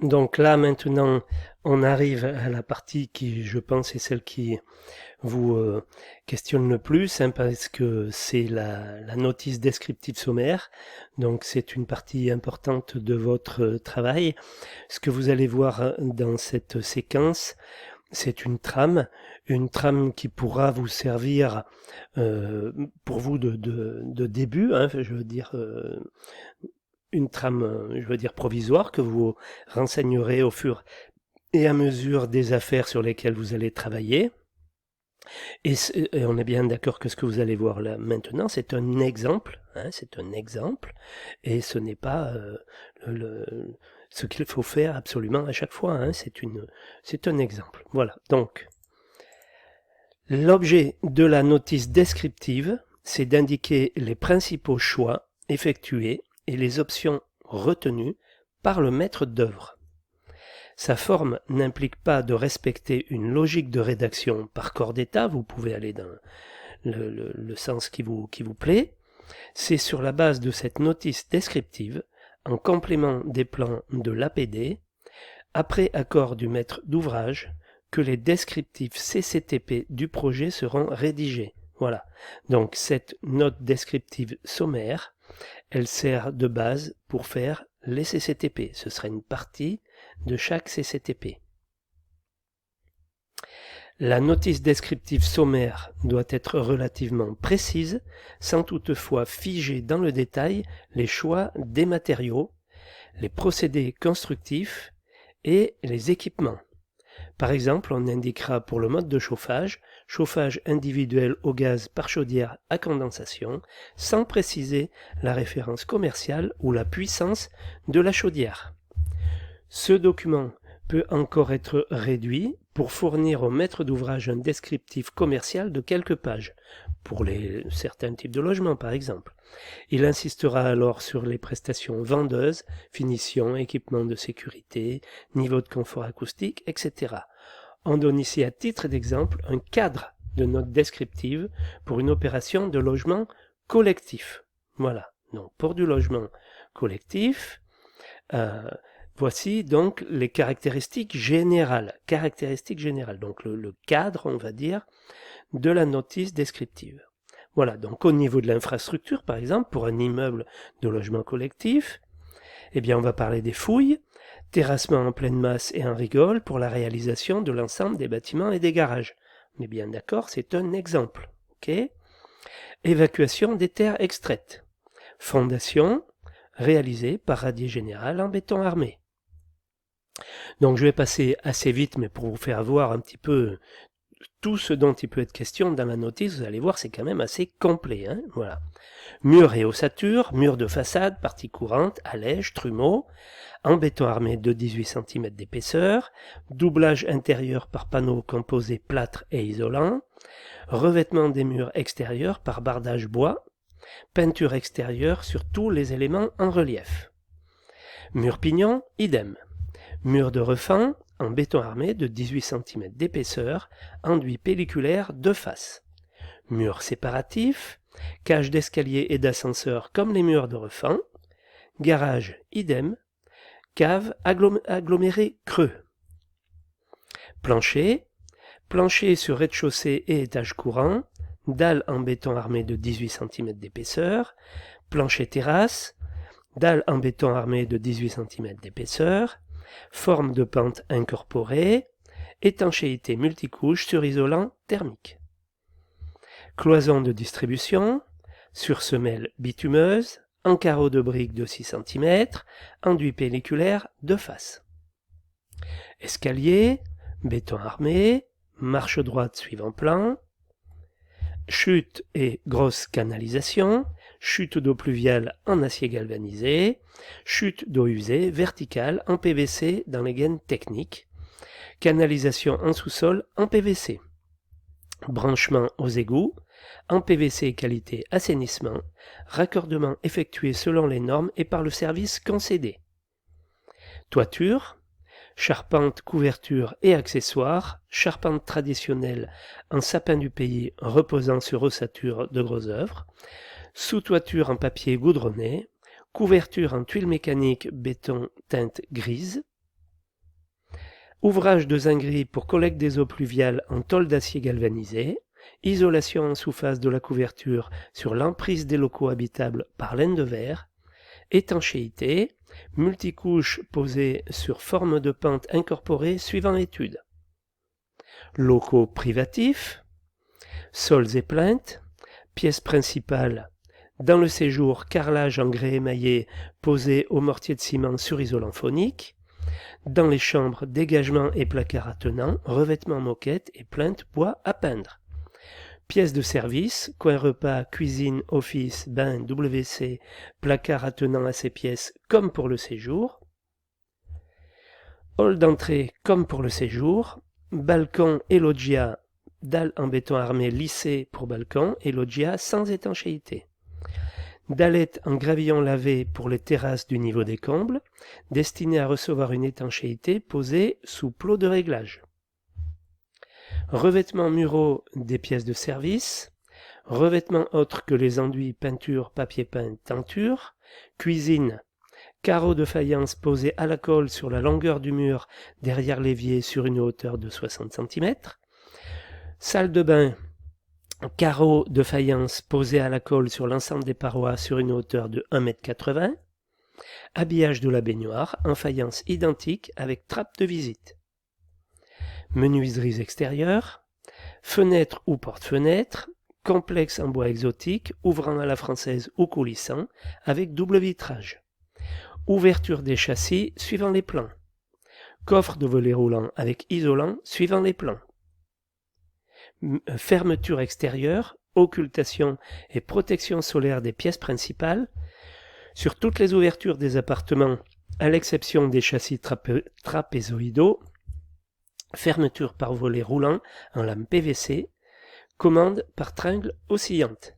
Donc là maintenant, on arrive à la partie qui, je pense, est celle qui vous questionne le plus, hein, parce que c'est la notice descriptive sommaire. Donc c'est une partie importante de votre travail. Ce que vous allez voir dans cette séquence, c'est une trame qui pourra vous servir pour vous de début, hein, je veux dire une trame, je veux dire provisoire, que vous renseignerez au fur et à mesure des affaires sur lesquelles vous allez travailler. Et on est bien d'accord que ce que vous allez voir là maintenant, c'est un exemple, hein, c'est un exemple, et ce n'est pas ce qu'il faut faire absolument à chaque fois, hein, c'est un exemple. Voilà, donc l'objet de la notice descriptive, c'est d'indiquer les principaux choix effectués et les options retenues par le maître d'œuvre. Sa forme n'implique pas de respecter une logique de rédaction par corps d'état, vous pouvez aller dans le sens qui vous plaît. C'est sur la base de cette notice descriptive, en complément des plans de l'APD, après accord du maître d'ouvrage, que les descriptifs CCTP du projet seront rédigés. Voilà. Donc cette note descriptive sommaire, elle sert de base pour faire les CCTP. Ce sera une partie de chaque CCTP. La notice descriptive sommaire doit être relativement précise, sans toutefois figer dans le détail les choix des matériaux, les procédés constructifs et les équipements. Par exemple, on indiquera pour le mode de chauffage, chauffage individuel au gaz par chaudière à condensation, sans préciser la référence commerciale ou la puissance de la chaudière. Ce document peut encore être réduit pour fournir au maître d'ouvrage un descriptif commercial de quelques pages, pour certains types de logements par exemple. Il insistera alors sur les prestations vendeuses, finition, équipement de sécurité, niveau de confort acoustique, etc. On donne ici à titre d'exemple un cadre de note descriptive pour une opération de logement collectif. Voilà, donc pour du logement collectif, voici donc les caractéristiques générales. Donc le cadre, on va dire, de la notice descriptive. Voilà, donc au niveau de l'infrastructure, par exemple, pour un immeuble de logement collectif, eh bien on va parler des fouilles, terrassement en pleine masse et en rigole pour la réalisation de l'ensemble des bâtiments et des garages. On est bien d'accord, c'est un exemple. Okay. Évacuation des terres extraites. Fondation réalisée par Radier Général en béton armé. Donc je vais passer assez vite, mais pour vous faire voir un petit peu tout ce dont il peut être question dans la notice, vous allez voir, c'est quand même assez complet. Hein, voilà. Mur et ossature, mur de façade, partie courante, allège, trumeau, en béton armé de 18 cm d'épaisseur, doublage intérieur par panneaux composés plâtre et isolant, revêtement des murs extérieurs par bardage bois, peinture extérieure sur tous les éléments en relief. Mur pignon, idem. Mur de refend en béton armé de 18 cm d'épaisseur, enduit pelliculaire de face. Mur séparatif, cage d'escalier et d'ascenseur comme les murs de refend. Garage, idem. Cave aggloméré creux. Plancher, plancher sur rez-de-chaussée et étage courant, dalle en béton armé de 18 cm d'épaisseur, plancher terrasse, dalle en béton armé de 18 cm d'épaisseur, forme de pente incorporée, étanchéité multicouche sur isolant thermique. Cloison de distribution, sur semelle bitumeuse, en carreau de briques de 6 cm, enduit pelliculaire de face. Escalier, béton armé, marche droite suivant plan, chute et grosse canalisation, chute d'eau pluviale en acier galvanisé, chute d'eau usée verticale en PVC dans les gaines techniques, canalisation en sous-sol en PVC, branchement aux égouts, en PVC qualité assainissement, raccordement effectué selon les normes et par le service concédé. Toiture, charpente, couverture et accessoires, charpente traditionnelle en sapin du pays reposant sur ossature de gros œuvres, sous-toiture en papier goudronné, couverture en tuile mécanique béton teinte grise, Ouvrage de zinguerie pour collecte des eaux pluviales en tôle d'acier galvanisé. Isolation en sous-face de la couverture sur l'emprise des locaux habitables par laine de verre. Étanchéité, multicouche posée sur forme de pente incorporée suivant l'étude. Locaux privatifs, sols et plinthes, pièce principale. Dans le séjour, carrelage en grès émaillé posé au mortier de ciment sur isolant phonique. Dans les chambres, dégagement et placard attenant, revêtement moquette et plinthe bois à peindre. Pièces de service, coin repas, cuisine, office, bain, WC, placard attenant à ces pièces comme pour le séjour. Hall d'entrée comme pour le séjour. Balcon et loggia, dalles en béton armé lissées pour balcon et loggia sans étanchéité. Dallettes en gravillon lavé pour les terrasses du niveau des combles, destinées à recevoir une étanchéité posée sous plot de réglage. Revêtements muraux des pièces de service, revêtements autres que les enduits, peinture, papier peint, teinture, cuisine, carreaux de faïence posés à la colle sur la longueur du mur derrière l'évier sur une hauteur de 60 cm, salle de bain, carreaux de faïence posés à la colle sur l'ensemble des parois sur une hauteur de 1,80 m, habillage de la baignoire en faïence identique avec trappe de visite. Menuiseries extérieures, fenêtres ou porte-fenêtres, complexe en bois exotique, ouvrant à la française ou coulissant, avec double vitrage. Ouverture des châssis suivant les plans. Coffre de volet roulant avec isolant suivant les plans. Fermeture extérieure, occultation et protection solaire des pièces principales sur toutes les ouvertures des appartements, à l'exception des châssis trapézoïdaux. Fermeture par volet roulant en lame PVC, commande par tringle oscillante.